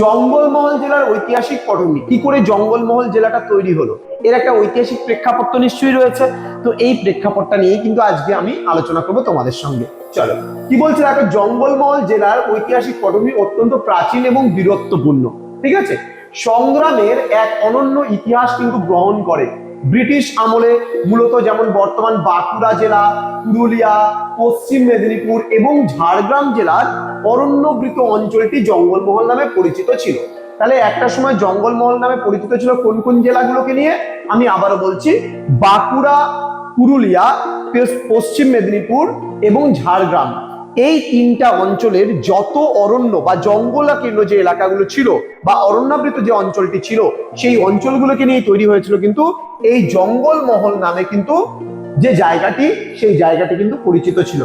জঙ্গলমহল জেলার ঐতিহাসিক পটভূমি। কি করে জঙ্গলমহল জেলাটা তৈরি হলো, এর একটা ঐতিহাসিক প্রেক্ষাপট তো নিশ্চয়ই রয়েছে। তো এই প্রেক্ষাপটটা নিয়েই কিন্তু আজকে আমি আলোচনা করবো তোমাদের সঙ্গে। চলো, কি বলছে দেখো, জঙ্গলমহল জেলার ঐতিহাসিক পটভূমি অত্যন্ত প্রাচীন এবং বীরত্বপূর্ণ। ঠিক আছে, সংগ্রামের এক অনন্য ইতিহাস কিন্তু গ্রহণ করে ব্রিটিশ আমলে। মূলত যেমন বর্তমান বাঁকুড়া জেলা, পুরুলিয়া, পশ্চিম মেদিনীপুর এবং ঝাড়গ্রাম জেলার অরণ্যবৃত অঞ্চলটি জঙ্গলমহল নামে পরিচিত ছিল। তাহলে একটা সময় জঙ্গলমহল নামে পরিচিত ছিল কোন কোন জেলাগুলোকে নিয়ে? আমি আবারও বলছি, বাঁকুড়া, পুরুলিয়া, পশ্চিম মেদিনীপুর এবং ঝাড়গ্রাম। এই তিনটা অঞ্চলের যত অরণ্য বা জঙ্গলাকীর্ণ যে এলাকাগুলো ছিল বা অরণ্যাবৃত যে অঞ্চলটি ছিল, সেই অঞ্চলগুলোকে নিয়ে তৈরি হয়েছিল কিন্তু এই জঙ্গলমহল নামে কিন্তু যে জায়গাটি, সেই জায়গাটি কিন্তু পরিচিত ছিল।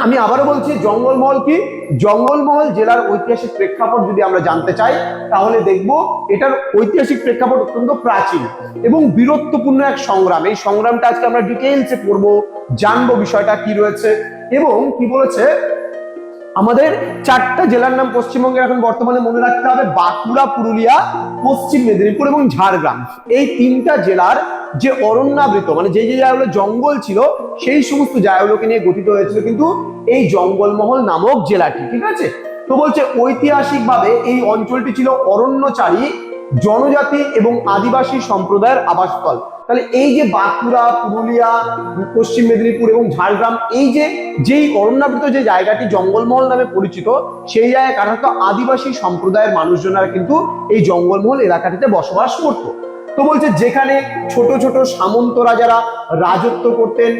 আমি আবারও বলছি, জঙ্গলমহল কি? জঙ্গলমহল জেলার ঐতিহাসিক প্রেক্ষাপট যদি আমরা জানতে চাই, তাহলে দেখব এটার ঐতিহাসিক প্রেক্ষাপট অত্যন্ত প্রাচীন এবং বীরত্বপূর্ণ এক সংগ্রাম। এই সংগ্রামটা আজকে আমরা ডিটেইলসে পড়বো, জানবো বিষয়টা কি রয়েছে। এবং কি বলেছে, আমাদের চারটা জেলার নাম পশ্চিমবঙ্গের এখন বর্তমানে মনে রাখতে হবে: বাঁকুড়া, পুরুলিয়া, পশ্চিম মেদিনীপুর এবং ঝাড়গ্রাম। এই তিনটা জেলার যে অরণ্যাবৃত, মানে যে যে জায়গাগুলো জঙ্গল ছিল, সেই সমস্ত জায়গাগুলোকে নিয়ে গঠিত হয়েছিল কিন্তু এই জঙ্গলমহল নামক জেলাটি। ঠিক আছে, তো বলছে ঐতিহাসিকভাবে এই অঞ্চলটি ছিল অরণ্যচারী জনজাতি এবং আদিবাসী সম্প্রদায়ের আবাসস্থল। তাহলে এই যে বাঁকুড়া, পুরুলিয়া, পশ্চিম মেদিনীপুর এবং ঝাড়গ্রাম, এই যে যেই অরণ্যাবৃত যে জায়গাটি জঙ্গলমহল নামে পরিচিত, সেই জায়গায় কারণত আদিবাসী সম্প্রদায়ের মানুষজনেরা কিন্তু এই জঙ্গলমহল এলাকাটিতে বসবাস করত। তো বলছে যেখানে ছোট ছোট সামন্ত রাজারা রাজত্ব করতেন,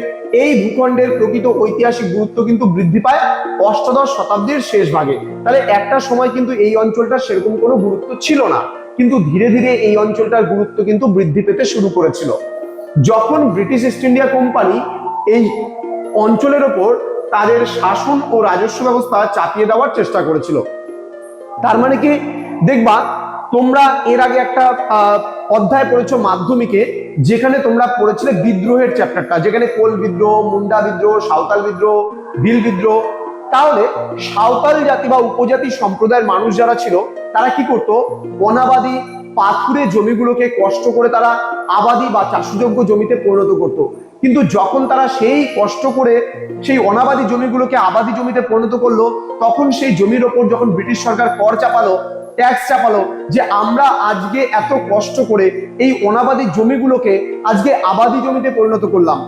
এই ভূখণ্ডের প্রকৃত ঐতিহাসিক গুরুত্ব কিন্তু বৃদ্ধি পায় অষ্টাদশ শতাব্দীর শেষ ভাগে। তাহলে একটা সময় কিন্তু এই অঞ্চলটা সেরকম কোনো গুরুত্ব ছিল না, কিন্তু ধীরে ধীরে এই অঞ্চলটার গুরুত্ব কিন্তু বৃদ্ধি পেতে শুরু করেছিল যখন ব্রিটিশ ইস্ট ইন্ডিয়া কোম্পানি এই অঞ্চলের ওপর তাদের শাসন ও রাজস্ব ব্যবস্থা চাপিয়ে দেওয়ার চেষ্টা করেছিল। তার মানে কি, দেখবা তোমরা এর আগে একটা অধ্যায় পড়েছো মাধ্যমিকে, যেখানে তোমরা পড়েছিলে বিদ্রোহের চ্যাপ্টারটা, যেখানে কোল বিদ্রোহ, মুন্ডা বিদ্রোহ, সাঁওতাল বিদ্রোহ, ভিল বিদ্রোহ। তাহলে সাঁওতাল জাতি বা উপজাতি সম্প্রদায়ের মানুষ যারা ছিল, তারা কি করতো? অনাবাদি পাথুরে জমিগুলোকে কষ্ট করে তারা আবাদি বা চাষযোগ্য জমিতে পরিণত করত। কিন্তু যখন তারা সেই কষ্ট করে সেই অনাবাদি জমিগুলোকে আবাদি জমিতে পরিণত করলো, তখন সেই জমির ওপর যখন ব্রিটিশ সরকার কর চাপালো, ট্যাক্স চাপালো, যে আমরা আজকে এত কষ্ট করে এই অনাবাদি জমিগুলোকে আজকে আবাদি জমিতে পরিণত করলাম,